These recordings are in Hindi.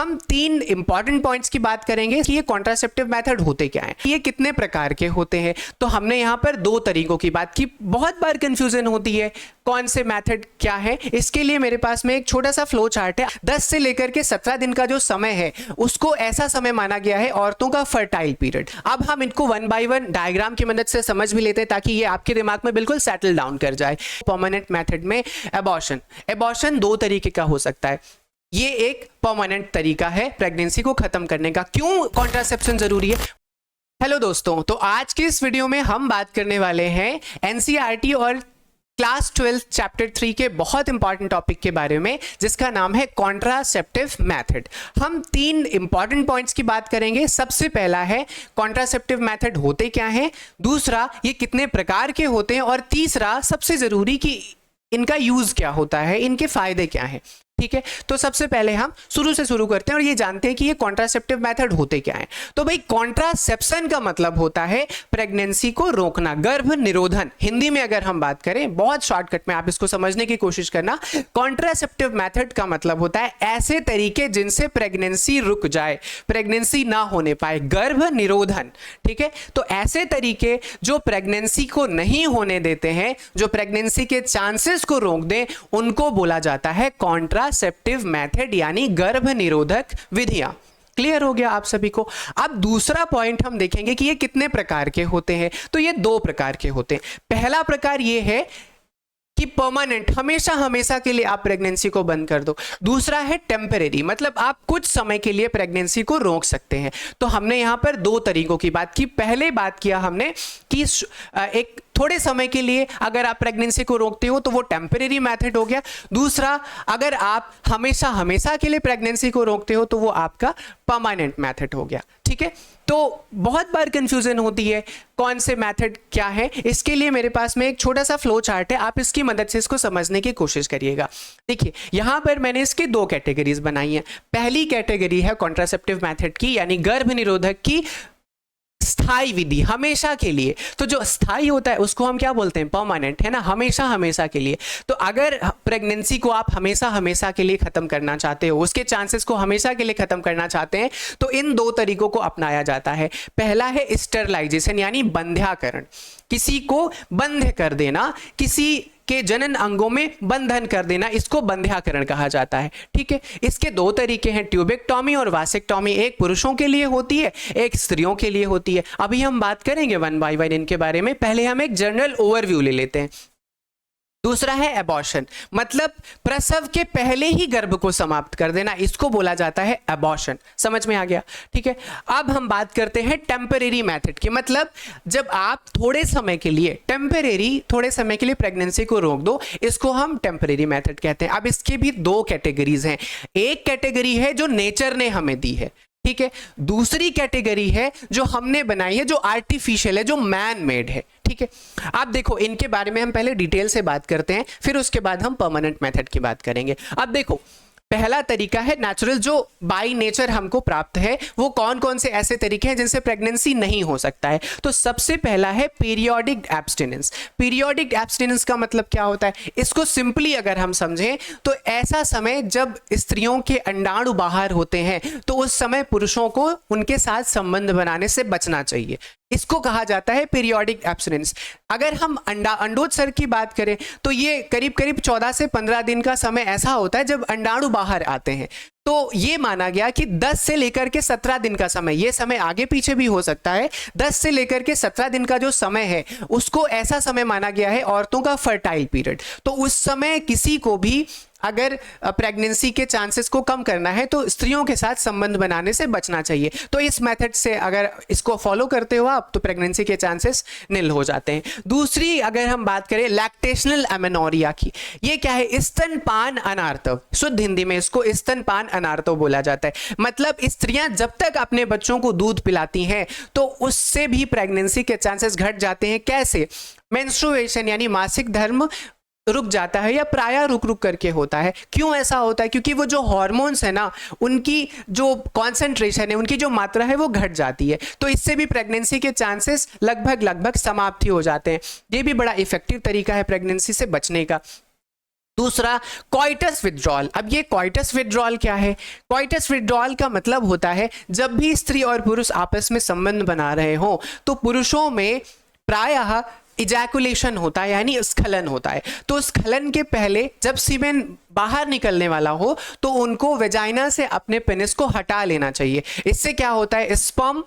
हम 3 इंपॉर्टेंट पॉइंट्स की बात करेंगे कि ये कॉन्ट्रासेप्टिव मेथड होते क्या हैं, ये कितने प्रकार के होते हैं। तो हमने यहाँ पर 2 तरीकों की बात की। बहुत बार कंफ्यूजन होती है कौन से मेथड क्या है। इसके लिए मेरे पास में एक छोटा सा फ्लो चार्ट है। 10 से लेकर के 17 दिन का जो समय है उसको ऐसा समय माना गया है औरतों का फर्टाइल पीरियड। अब हम इनको 1 बाय 1 डायग्राम की मदद से समझ भी लेते हैं ताकि ये आपके दिमाग में बिल्कुल सेटल डाउन कर जाए। परमानेंट मेथड में एबॉर्शन 2 तरीके का हो सकता है। ये एक परमानेंट तरीका है प्रेगनेंसी को खत्म करने का। क्यों कॉन्ट्रासेप्शन जरूरी है? हेलो दोस्तों, तो आज की इस वीडियो में हम बात करने वाले हैं एनसीईआरटी और क्लास 12 चैप्टर 3 के बहुत इंपॉर्टेंट टॉपिक के बारे में, जिसका नाम है कॉन्ट्रासेप्टिव मेथड। हम 3 इंपॉर्टेंट पॉइंट्स की बात करेंगे। सबसे पहला है कॉन्ट्रासेप्टिव मेथड होते क्या हैं, दूसरा ये कितने प्रकार के होते हैं, और तीसरा सबसे जरूरी कि इनका यूज क्या होता है, इनके फायदे क्या हैं। ठीक है, तो सबसे पहले हम शुरू से शुरू करते हैं और ये जानते हैं कि ये कॉन्ट्रासेप्टिव मेथड होते क्या हैं। तो भाई कॉन्ट्रासेप्शन का मतलब होता है प्रेगनेंसी को रोकना, गर्भ निरोधन। हिंदी में अगर हम बात करें, बहुत शॉर्टकट में आप इसको समझने की कोशिश करना, कॉन्ट्रासेप्टिव मेथड का मतलब होता है ऐसे तरीके जिनसे प्रेगनेंसी रुक जाए, प्रेगनेंसी ना होने पाए, गर्भ निरोधन। ठीक है, तो ऐसे तरीके जो प्रेगनेंसी को नहीं होने देते हैं, जो प्रेगनेंसी के चांसेस को रोक दें, उनको बोला जाता है कॉन्ट्रासेप्टिव मेथड, यानी गर्भ निरोधक विधियां। क्लियर हो गया आप सभी को? अब दूसरा पॉइंट हम देखेंगे कि ये कितने प्रकार के होते हैं। तो ये 2 प्रकार के होते हैं। पहला प्रकार ये है कि परमानेंट, हमेशा हमेशा के लिए आप प्रेगनेंसी को बंद कर दो। दूसरा है टेम्परेरी, मतलब आप कुछ समय के लिए प्रेगनेंसी को रोक सकते हैं। तो हमने यहां पर 2 तरीकों की बात की। पहले बात किया हमने कि एक थोड़े समय के लिए अगर आप प्रेगनेंसी को रोकते हो तो वो टेम्परेरी मेथड हो गया। दूसरा, अगर आप हमेशा हमेशा के लिए प्रेगनेंसी को रोकते हो तो वो आपका परमानेंट मेथड हो गया। ठीक है, तो बहुत बार कंफ्यूजन होती है कौन से मेथड क्या है। इसके लिए मेरे पास में एक छोटा सा फ्लो चार्ट है, आप इसकी मदद से इसको समझने की कोशिश करिएगा। देखिए, यहां पर मैंने इसकी 2 कैटेगरीज बनाई हैं। पहली कैटेगरी है कॉन्ट्रासेप्टिव मेथड की, यानी गर्भ निरोधक की स्थायी विधि, हमेशा के लिए। तो जो स्थायी होता है उसको हम क्या बोलते हैं? परमानेंट, है ना, हमेशा हमेशा के लिए। तो अगर प्रेगनेंसी को आप हमेशा हमेशा के लिए खत्म करना चाहते हो, उसके चांसेस को हमेशा के लिए खत्म करना चाहते हैं, तो इन 2 तरीकों को अपनाया जाता है। पहला है स्टरलाइजेशन, यानी बंध्याकरण, किसी को बंध कर देना, किसी के जनन अंगों में बंधन कर देना, इसको बंध्याकरण कहा जाता है। ठीक है, इसके 2 तरीके हैं, ट्यूबेक्टॉमी और वासेक्टॉमी। एक पुरुषों के लिए होती है, एक स्त्रियों के लिए होती है। अभी हम बात करेंगे 1 बाय 1 इनके बारे में। पहले हम एक जनरल ओवरव्यू ले लेते हैं। दूसरा है एबॉर्शन, मतलब प्रसव के पहले ही गर्भ को समाप्त कर देना, इसको बोला जाता है एबॉर्शन। समझ में आ गया? ठीक है, अब हम बात करते हैं टेम्परेरी मेथड की, मतलब जब आप थोड़े समय के लिए, थोड़े समय के लिए प्रेगनेंसी को रोक दो, इसको हम टेम्परेरी मेथड कहते हैं। अब इसके भी 2 कैटेगरीज हैं। एक कैटेगरी है जो नेचर ने हमें दी है, ठीक है। दूसरी कैटेगरी है जो हमने बनाई है, जो आर्टिफिशियल है, जो मैन मेड है। ठीक है, आप देखो, इनके बारे में हम पहले डिटेल से बात करते हैं, फिर उसके बाद हम परमानेंट मेथड की बात करेंगे। अब देखो, पहला तरीका है नेचुरल, जो बाय नेचर हमको प्राप्त है। वो कौन कौन से ऐसे तरीके हैं जिनसे प्रेगनेंसी नहीं हो सकता है? तो सबसे पहला है पीरियोडिक एब्स्टिनेंस। पीरियोडिक एब्स्टिनेंस का मतलब क्या होता है? इसको सिंपली अगर हम समझें तो ऐसा समय जब स्त्रियों के अंडाणु बाहर होते हैं, तो उस समय पुरुषों को उनके साथ संबंध बनाने से बचना चाहिए। इसको कहा जाता है पीरियोडिक एब्स्टिनेंस। अगर हम अंडोत्सर्ग की बात करें तो ये करीब करीब 14 से 15 दिन का समय ऐसा होता है जब अंडाणु बाहर आते हैं। तो ये माना गया कि 10 से लेकर के 17 दिन का समय, ये समय आगे पीछे भी हो सकता है, 10 से लेकर के 17 दिन का जो समय है उसको ऐसा समय माना गया है औरतों का फर्टाइल पीरियड। तो उस समय किसी को भी अगर प्रेगनेंसी के चांसेस को कम करना है तो स्त्रियों के साथ संबंध बनाने से बचना चाहिए। तो इस मेथड से अगर इसको फॉलो करते हो आप तो प्रेगनेंसी के चांसेस निल हो जाते हैं। दूसरी अगर हम बात करें लैक्टेशनल एमेनोरिया की, ये क्या है? स्तनपान अनार्तव। शुद्ध हिंदी में इसको स्तनपान अनार्तव बोला जाता है। मतलब स्त्रियां जब तक अपने बच्चों को दूध पिलाती हैं तो उससे भी प्रेगनेंसी के चांसेस घट जाते हैं। कैसे? मेंस्ट्रुएशन यानी मासिक धर्म रुक जाता है या प्रायः रुक रुक करके होता है। क्यों ऐसा होता है? क्योंकि वो जो हॉर्मोन्स है ना, उनकी जो कॉन्सेंट्रेशन है, उनकी जो मात्रा है वो घट जाती है। तो इससे भी प्रेगनेंसी के चांसेस लगभग समाप्ति हो जाते हैं। ये भी बड़ा इफेक्टिव तरीका है प्रेगनेंसी से बचने का। दूसरा कॉइटस विड्रॉल। अब ये कॉइटस विड्रॉल क्या है? कॉइटस विड्रॉल का मतलब होता है जब भी स्त्री और पुरुष आपस में संबंध बना रहे हो तो पुरुषों में प्रायः इजैकुलेशन होता है, यानी स्खलन होता है। तो स्खलन के पहले जब सीमेन बाहर निकलने वाला हो तो उनको वेजाइना से अपने पेनिस को हटा लेना चाहिए। इससे क्या होता है, स्पर्म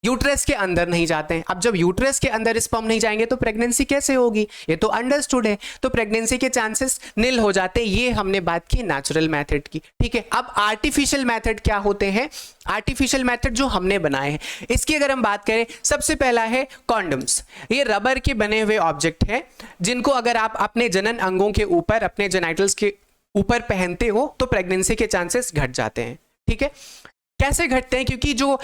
यूट्रस के अंदर नहीं जाते हैं। अब जब यूट्रस के अंदर स्पर्म नहीं जाएंगे तो प्रेगनेंसी कैसे होगी? ये तो अंडरस्टूड है। तो प्रेगनेंसी के चांसेस निल हो जाते हैं। ये हमने बात की नेचुरल मेथड की, ठीक है। अब आर्टिफिशियल मेथड क्या होते हैं? आर्टिफिशियल मेथड जो हमने बनाए हैं, इसकी अगर हम बात करें, सबसे पहला है कॉन्डम्स। ये रबर के बने हुए ऑब्जेक्ट हैं जिनको अगर आप अपने जनन अंगों के ऊपर, अपने जेनाइटल्स के ऊपर पहनते हो तो प्रेगनेंसी के चांसेस घट जाते हैं, ठीक है। कैसे घटते हैं? क्योंकि जो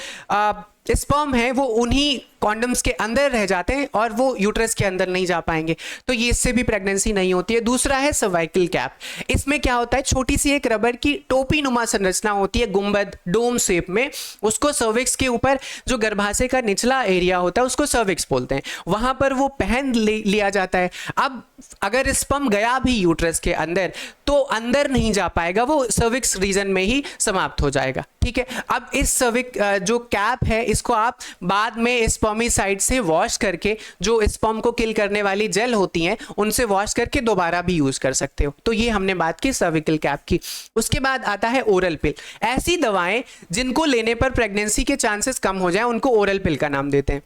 स्पर्म है वो उन्हीं कॉन्डम्स के अंदर रह जाते हैं और वो यूट्रस के अंदर नहीं जा पाएंगे, तो ये इससे भी प्रेगनेंसी नहीं होती है। दूसरा है सर्वाइकल कैप। इसमें क्या होता है, छोटी सी एक रबर की टोपी नुमा संरचना होती है, गुंबद डोम शेप में। उसको सर्विक्स के ऊपर, जो गर्भाशय का निचला एरिया होता है उसको सर्विक्स बोलते हैं, वहां पर वो पहन लिया जाता है। अब अगर स्पर्म गया भी यूट्रस के अंदर तो अंदर नहीं जा पाएगा, वो सर्विक्स रीजन में ही समाप्त हो जाएगा, ठीक है। अब इस सर्विक जो कैप है इसको आप बाद में स्पर्मिसाइड से वॉश करके, जो स्पर्म को किल करने वाली जेल होती हैं उनसे वॉश करके दोबारा भी यूज कर सकते हो। तो ये हमने बात की सर्विकल कैप की। उसके बाद आता है ओरल पिल। ऐसी दवाएं जिनको लेने पर प्रेगनेंसी के चांसेस कम हो जाए उनको ओरल पिल का नाम देते हैं,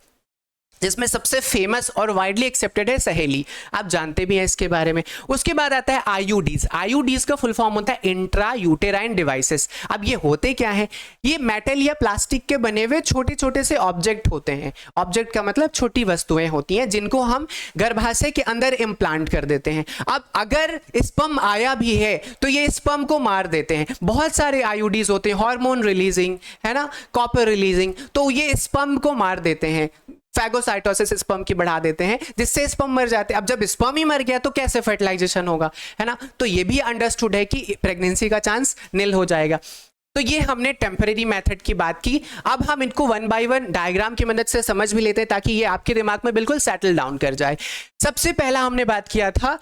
जिसमें सबसे फेमस और वाइडली एक्सेप्टेड है सहेली। आप जानते भी हैं इसके बारे में। उसके बाद आता है आईयूडीज। आईयूडीज का फुल फॉर्म होता है इंट्रा यूटेराइन डिवाइसेस। अब ये होते क्या हैं? ये मेटल या प्लास्टिक के बने हुए छोटे छोटे से ऑब्जेक्ट होते हैं। ऑब्जेक्ट का मतलब छोटी वस्तुएं होती हैं जिनको हम गर्भाशय के अंदर इम्प्लांट कर देते हैं। अब अगर स्पर्म आया भी है तो ये स्पर्म को मार देते हैं। बहुत सारे आईयूडीज होते हैं, हार्मोन रिलीजिंग, है ना, कॉपर रिलीजिंग, तो ये स्पर्म को मार देते हैं। फैगोसाइटोसिस स्पर्म की बढ़ा देते हैं जिससे स्पर्म मर जाते हैं। अब जब स्पर्म ही मर गया तो कैसे फर्टिलाइजेशन होगा, है ना। तो ये भी अंडरस्टूड है कि प्रेगनेंसी का चांस निल हो जाएगा। तो ये हमने टेम्परेरी मेथड की बात की। अब हम इनको वन बाय वन डायग्राम की मदद से समझ भी लेते हैं ताकि ये आपके दिमाग में बिल्कुल सेटल डाउन कर जाए। सबसे पहला हमने बात किया था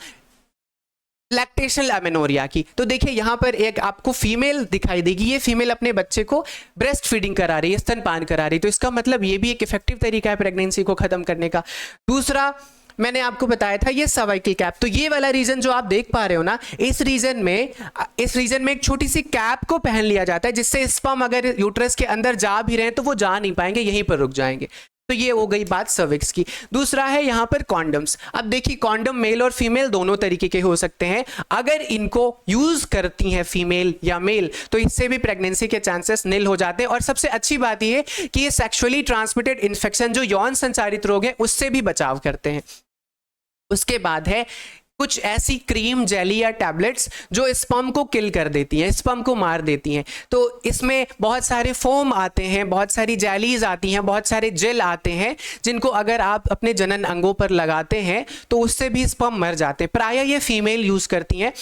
लैक्टेशनल अमेनोरिया की। तो देखिए यहाँ पर एक आपको फीमेल दिखाई देगी, ये फीमेल अपने बच्चे को ब्रेस्ट फीडिंग करा रही है, स्तनपान करा रही है। तो इसका मतलब ये भी एक इफेक्टिव तरीका है प्रेगनेंसी को खत्म करने का। दूसरा मैंने आपको बताया था ये सर्वाइकल कैप। तो ये वाला रीजन जो आप देख पा रहे हो ना, इस रीजन में एक छोटी सी कैप को पहन लिया जाता है जिससे स्पर्म अगर यूट्रस के अंदर जा भी रहे हैं तो वो जा नहीं पाएंगे, यहीं पर रुक जाएंगे। तो ये हो गई बात सर्विक्स की। दूसरा है यहाँ पर कॉन्डम्स। अब देखिए कॉन्डम मेल और फीमेल दोनों तरीके के हो सकते हैं। अगर इनको यूज करती हैं फीमेल या मेल तो इससे भी प्रेगनेंसी के चांसेस निल हो जाते हैं। और सबसे अच्छी बात ये कि ये सेक्सुअली ट्रांसमिटेड इन्फेक्शन, जो यौन संचारित रोग है, उससे भी बचाव करते हैं। उसके बाद है कुछ ऐसी क्रीम, जेली या टैबलेट्स जो स्पर्म को किल कर देती हैं, स्पर्म को मार देती हैं। तो इसमें बहुत सारे फोम आते हैं, बहुत सारी जेलीज आती हैं, बहुत सारे जेल आते हैं जिनको अगर आप अपने जनन अंगों पर लगाते हैं तो उससे भी स्पर्म मर जाते हैं। प्रायः ये फीमेल यूज करती हैं।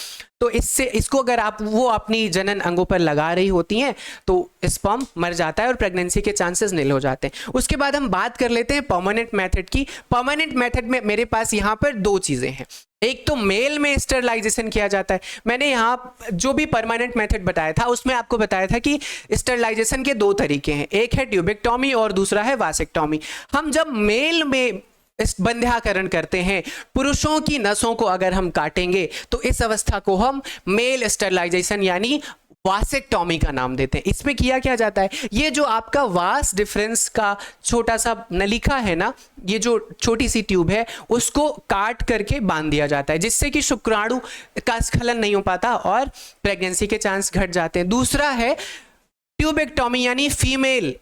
तो इसको अगर आप वो अपनी जनन अंगों पर लगा रही होती हैं तो स्पर्म मर जाता है और प्रेगनेंसी के चांसेस निल हो जाते हैं। उसके बाद हम बात कर लेते हैं परमानेंट मेथड की। परमानेंट मेथड में मेरे पास यहाँ पर दो चीजें हैं। एक तो मेल में स्टरलाइजेशन किया जाता है। मैंने यहाँ जो भी परमानेंट मेथड बताया था उसमें आपको बताया था कि स्टरलाइजेशन के दो तरीके हैं, एक है ट्यूबेक्टोमी और दूसरा है वासेक्टोमी। हम जब मेल में इस बंध्याकरण करते हैं, पुरुषों की नसों को अगर हम काटेंगे तो इस अवस्था को हम मेल स्टरलाइजेशन यानी वासेक्टोमी का नाम देते हैं। इसमें किया क्या जाता है, ये जो आपका वास डिफरेंस का छोटा सा नलिका है ना, ये जो छोटी सी ट्यूब है उसको काट करके बांध दिया जाता है जिससे कि शुक्राणु का स्खलन नहीं हो पाता और प्रेगनेंसी के चांस घट जाते हैं। दूसरा है ट्यूबेक्टोमी यानी फीमेल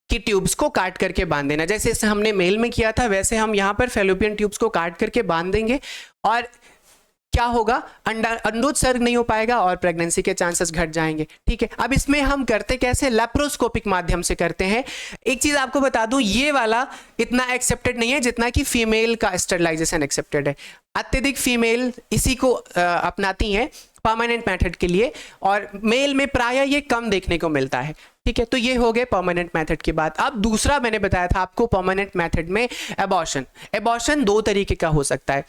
की ट्यूब्स को काट करके बांध देना। जैसे इसे हमने मेल में किया था वैसे हम यहाँ पर फेलोपियन ट्यूब्स को काट करके बांध देंगे और क्या होगा, अंडोत्सर्ग नहीं हो पाएगा और प्रेगनेंसी के चांसेस घट जाएंगे। ठीक है, अब इसमें हम करते कैसे, लैप्रोस्कोपिक माध्यम से करते हैं। एक चीज आपको बता दूं, ये वाला इतना एक्सेप्टेड नहीं है जितना कि फीमेल का स्टरलाइजेशन एक्सेप्टेड है। अत्यधिक फीमेल इसी को अपनाती हैं परमानेंट मेथड के लिए और मेल में प्रायः ये कम देखने को मिलता है। ठीक है, तो ये हो गए परमानेंट मेथड की बात। अब दूसरा मैंने बताया था आपको परमानेंट मेथड में एबॉर्शन। एबॉर्शन दो तरीके का हो सकता है।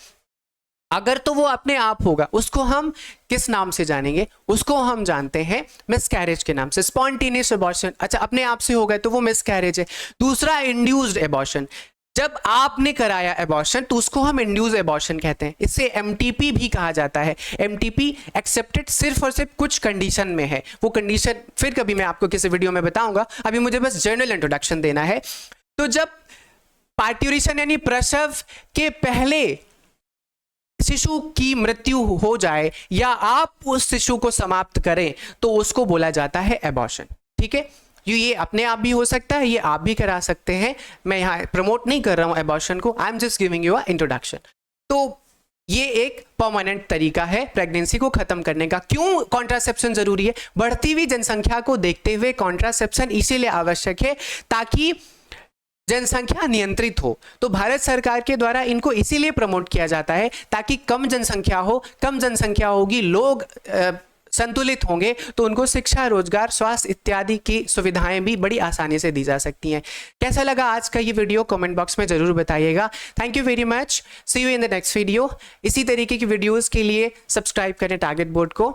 अगर तो वो अपने आप होगा, उसको हम किस नाम से जानेंगे? उसको हम जानते हैं मिसकैरेज के नाम से। स्पॉन्टेनियस एबॉर्शन, अच्छा अपने आप से हो गए तो वो मिसकैरेज है। दूसरा इंड्यूस्ड एबॉर्शन, जब आपने कराया एबॉर्शन तो उसको हम इंड्यूस एबॉर्शन कहते हैं। इससे एमटीपी भी कहा जाता है। एमटीपी एक्सेप्टेड सिर्फ और सिर्फ कुछ कंडीशन में है, वो कंडीशन फिर कभी मैं आपको किसी वीडियो में बताऊंगा, अभी मुझे बस जनरल इंट्रोडक्शन देना है। तो जब पार्ट्यूरेशन यानी प्रसव के पहले शिशु की मृत्यु हो जाए या आप उस शिशु को समाप्त करें तो उसको बोला जाता है एबॉर्शन। ठीक है, ये अपने आप भी हो सकता है, ये आप भी करा सकते हैं। मैं यहाँ प्रमोट नहीं कर रहा हूँ एबॉर्शन को, I am just giving you a introduction. तो ये एक परमानेंट तरीका है प्रेगनेंसी को खत्म करने का। क्यों कॉन्ट्रासेप्शन जरूरी है? बढ़ती हुई जनसंख्या को देखते हुए कॉन्ट्रासेप्शन इसीलिए आवश्यक है ताकि जनसंख्या नियंत्रित हो। तो भारत सरकार के द्वारा इनको इसीलिए प्रमोट किया जाता है ताकि कम जनसंख्या हो, कम जनसंख्या होगी, लोग संतुलित होंगे तो उनको शिक्षा, रोजगार, स्वास्थ्य इत्यादि की सुविधाएं भी बड़ी आसानी से दी जा सकती हैं। कैसा लगा आज का ये वीडियो कमेंट बॉक्स में जरूर बताइएगा। Thank you very much, see you in the next video. इसी तरीके की वीडियोस के लिए सब्सक्राइब करें टारगेट बोर्ड को।